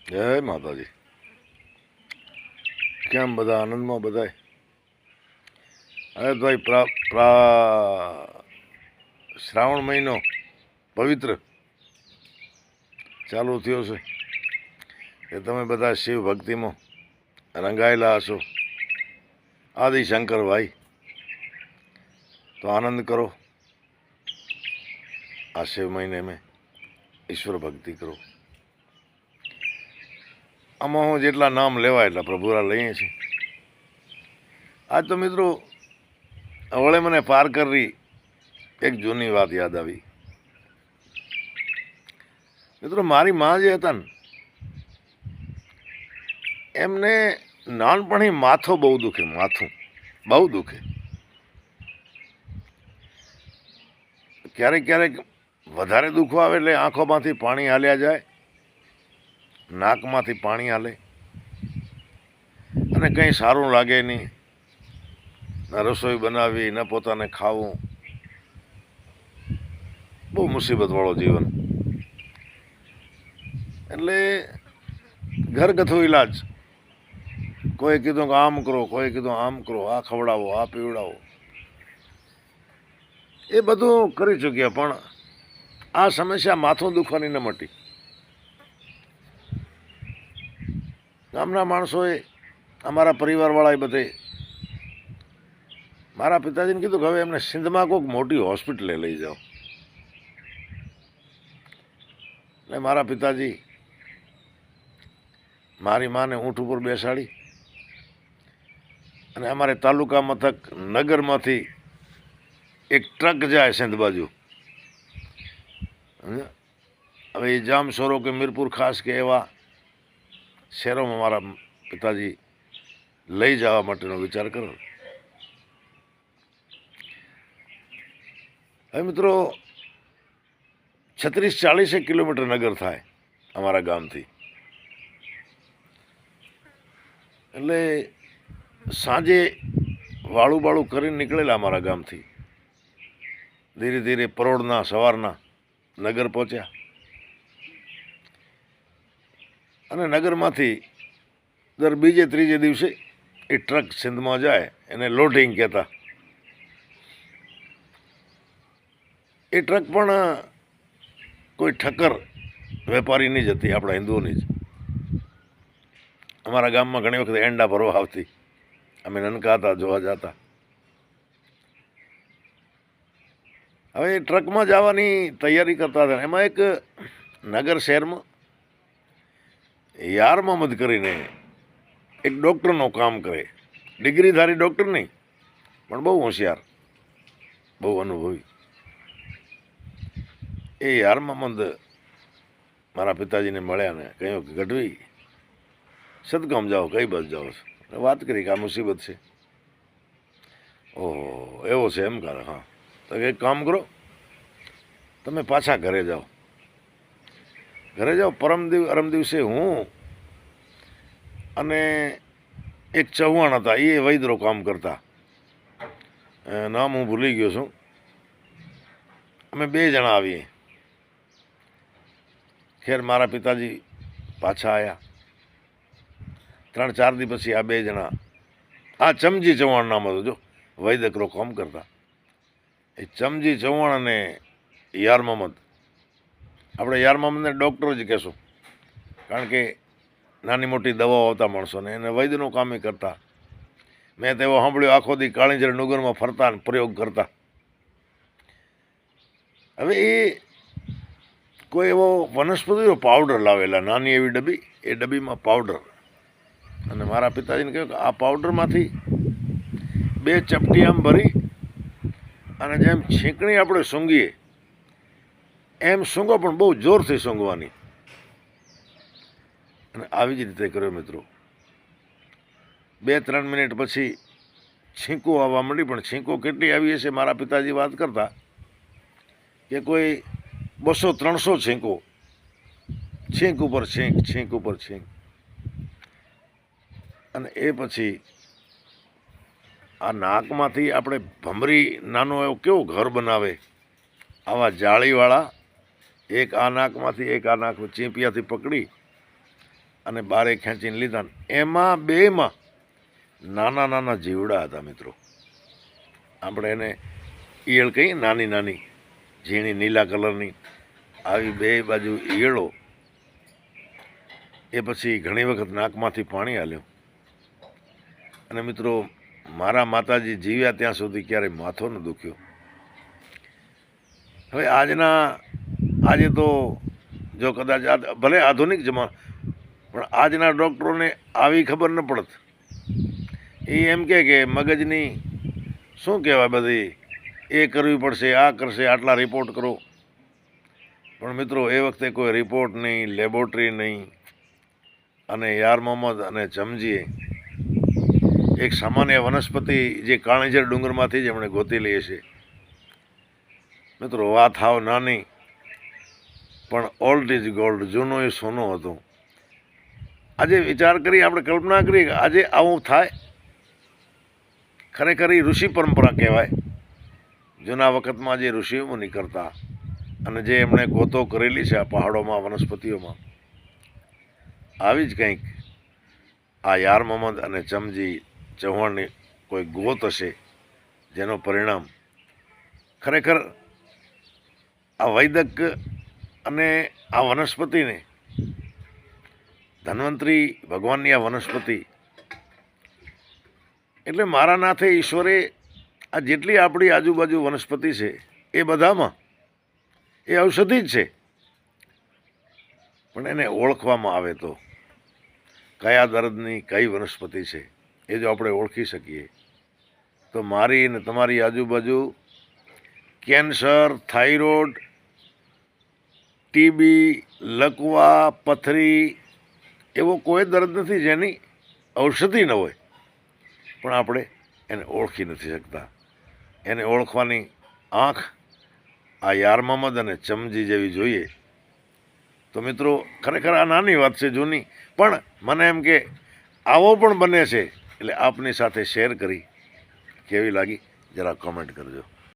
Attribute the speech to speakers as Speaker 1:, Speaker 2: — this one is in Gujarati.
Speaker 1: જય માતાજી. કેમ બધા આનંદમાં બધાય? હવે ભાઈ શ્રાવણ મહિનો પવિત્ર ચાલુ થયો છે કે તમે બધા શિવ ભક્તિમાં રંગાયેલા હશો. આદિશંકર ભાઈ, તો આનંદ કરો. આ શિવ મહિને में ઈશ્વર ભક્તિ કરો. આમાં હું જેટલા નામ લેવાય એટલા પ્રભુરા લઈએ છીએ. આજ તો મિત્રો વળે મને પાર કરી એક જૂની વાત યાદ આવી. મિત્રો મારી માં જે હતા ને, એમને નાનપણી માથું બહુ દુખે, માથું બહુ દુખે. ક્યારેક ક્યારેક વધારે દુખવા આવે એટલે આંખોમાંથી પાણી હાલ્યા જાય, નાકમાંથી પાણી હાલે, અને કંઈ સારું લાગે નહીં. ના રસોઈ બનાવવી, ન પોતાને ખાવું, બહુ મુસીબતવાળો જીવન. એટલે ઘરગથ્થુ ઈલાજ, કોઈ કીધું કે આમ કરો, કોઈ કીધું આમ કરો, આ ખવડાવો, આ પીવડાવો, એ બધું કરી ચૂક્યા. પણ આ સમસ્યા માથું દુખવાની ન મટી. ગામના માણસોએ, અમારા પરિવારવાળાએ બધે મારા પિતાજીને કીધું કે હવે એમને સિંધમાં કોઈક મોટી હોસ્પિટલે લઈ જાઓ. એટલે મારા પિતાજી મારી માને ઊંટ ઉપર બેસાડી અને અમારે તાલુકા મથક નગરમાંથી એક ટ્રક જાય સિંધ બાજુ. હવે એ જામસોરો કે મીરપુર ખાસ કે એવા શહેરોમાં મારા પિતાજી લઈ જવા માટેનો વિચાર કરો. હવે મિત્રો 36-40 કિલોમીટર નગર થાય અમારા ગામથી. એટલે સાંજે વાળું બાળું કરીને નીકળેલા અમારા ગામથી. ધીરે ધીરે પરોળના સવારના નગર પહોંચ્યા, અને નગરમાંથી દર બીજે ત્રીજે દિવસે એ ટ્રક સિંધમાં જાય, એને લોડિંગ કહેતા. એ ટ્રક પણ કોઈ ઠક્કર વેપારીની જ હતી, આપણા હિન્દુઓની જ. અમારા ગામમાં ઘણી વખત એંડા ભરવા આવતી, અમે નનકા હતા, જોવા જતા. હવે એ ટ્રકમાં જવાની તૈયારી કરતા હતા. એમાં એક નગર શહેરમાં યાર મોહમ્મદ કરીને એક ડૉક્ટરનું કામ કરે. ડિગ્રીધારી ડૉક્ટર નહીં, પણ બહુ હોશિયાર, બહુ અનુભવી. એ યાર મોહમ્મદ મારા પિતાજીને મળ્યા ને કહ્યું કે ગઢવી, સદગામ જાઓ, કઈ બસ જાઓ છો? વાત કરી કે આ મુસીબત છે. ઓહો, એવો છે એમ? કરે હા. તો એક કામ કરો, તમે પાછા ઘરે જાઓ. ઘરે જાઓ. પરમ દિવસે હું અને એક ચૌહાણ હતા, એ વૈદરો કામ કરતા, નામ હું ભૂલી ગયો છું. અમે 2 જણા આવીએ. ખેર મારા પિતાજી પાછા આવ્યા. 3-4 દી પછી આ 2 જણા, આ ચમજી ચૌહાણ નામ હતું, જો વૈદકરો કામ કરતા. એ ચમજી ચૌહાણ અને યાર મોહમ્મદ, આપણે યાર મોહમ્મદને ડૉક્ટર જ કહેશું, કારણ કે નાની મોટી દવાઓ આવતા માણસોને, એને વૈદ્યનું કામ કરતા. મેં તેવો સાંભળ્યો આખો દી કાળીંજર ડુંગરમાં ફરતા ને પ્રયોગ કરતા. હવે એ કોઈ એવો વનસ્પતિનો પાવડર લાવેલા, નાની એવી ડબ્બી, એ ડબ્બીમાં પાવડર. અને મારા પિતાજીને કહ્યું કે આ પાવડરમાંથી 2 ચપટી આમ ભરી અને જેમ છીંકણી આપણે સૂંઘીએ એમ સૂંઘો, પણ બહુ જોરથી સૂંઘવાની. અને આવી જ રીતે કર્યો મિત્રો. 2-3 મિનિટ પછી છીંકો આવવા માંડી. પણ છીંકો કેટલી આવી હશે, મારા પિતાજી વાત કરતા કે કોઈ 200-300 છીંકો, છીંક ઉપર છીંક, છીંક ઉપર છીંક. અને એ પછી આ નાકમાંથી આપણે ભમરી નાનો એવો કેવો ઘર બનાવે, આવા જાળીવાળા, એક આ નાકમાંથી એક આ નાકમાં ચીંપિયાથી પકડી અને બારે ખેંચીને લીધા ને એમાં બેમાં નાના નાના જીવડા હતા મિત્રો. આપણે એને ઈયળ કહીએ, નાની નાની ઝીણી નીલા કલરની આવી બે બાજુ ઈયળો. એ પછી ઘણી વખત નાકમાંથી પાણી હાલ્યું. અને મિત્રો, મારા માતાજી જીવ્યા ત્યાં સુધી ક્યારેય માથો ન દુખ્યો. હવે આજે તો જો કદાચ ભલે આધુનિક જમાનો, પણ આજના ડૉક્ટરોને આવી ખબર ન પડત. એ એમ કે મગજની શું કહેવાય બધી એ કરવી પડશે, આ કરશે, આટલા રિપોર્ટ કરો. પણ મિત્રો, એ વખતે કોઈ રિપોર્ટ નહીં, લેબોરેટરી નહીં. અને યાર મોહમ્મદ અને ચમજીએ એક સામાન્ય વનસ્પતિ જે કાળીઝર ડુંગરમાંથી જ એમણે ગોતી લઈએ છે. મિત્રો, વાત હાવ નાની, પણ ઓલ્ડ ઇઝ ગોલ્ડ, જૂનો એ સોનો હતો. આજે વિચાર કરી, આપણે કલ્પના કરીએ કે આજે આવું થાય. ખરેખર એ ઋષિ પરંપરા કહેવાય. જૂના વખતમાં જે ઋષિઓ મુનિ કરતા અને જે એમણે ગોતો કરેલી છે આ પહાડોમાં, વનસ્પતિઓમાં, આવી જ કંઈક આ યાર મોહમ્મદ અને ચમજી ચૌહાણની કોઈ ગોત હશે, જેનું પરિણામ ખરેખર આ વૈદક અને આ વનસ્પતિને, ધન્વંતરી ભગવાનની આ વનસ્પતિ એટલે મારા નાથે ઈશ્વરે આ જેટલી આપણી આજુબાજુ વનસ્પતિ છે એ બધામાં એ ઔષધિ જ છે. પણ એને ઓળખવામાં આવે તો કયા દર્દની કઈ વનસ્પતિ છે એ જો આપણે ઓળખી શકીએ તો મારી અને તમારી આજુબાજુ કેન્સર, થાઇરોઇડ, ટીબી, લકવા, પથરી એવો કોઈ દર્દ નથી જેની ઔષધિ ન હોય. પણ આપણે એને ઓળખી નથી શકતા. એને ઓળખવાની આંખ આ યાર મોહમ્મદ અને ચમજી જેવી જોઈએ. તો મિત્રો, ખરેખર આ નાની વાત છે, જૂની, પણ મને એમ કે આવો પણ બને છે એટલે આપની સાથે શેર કરી કેવી લાગી જરા કોમેન્ટ કરજો.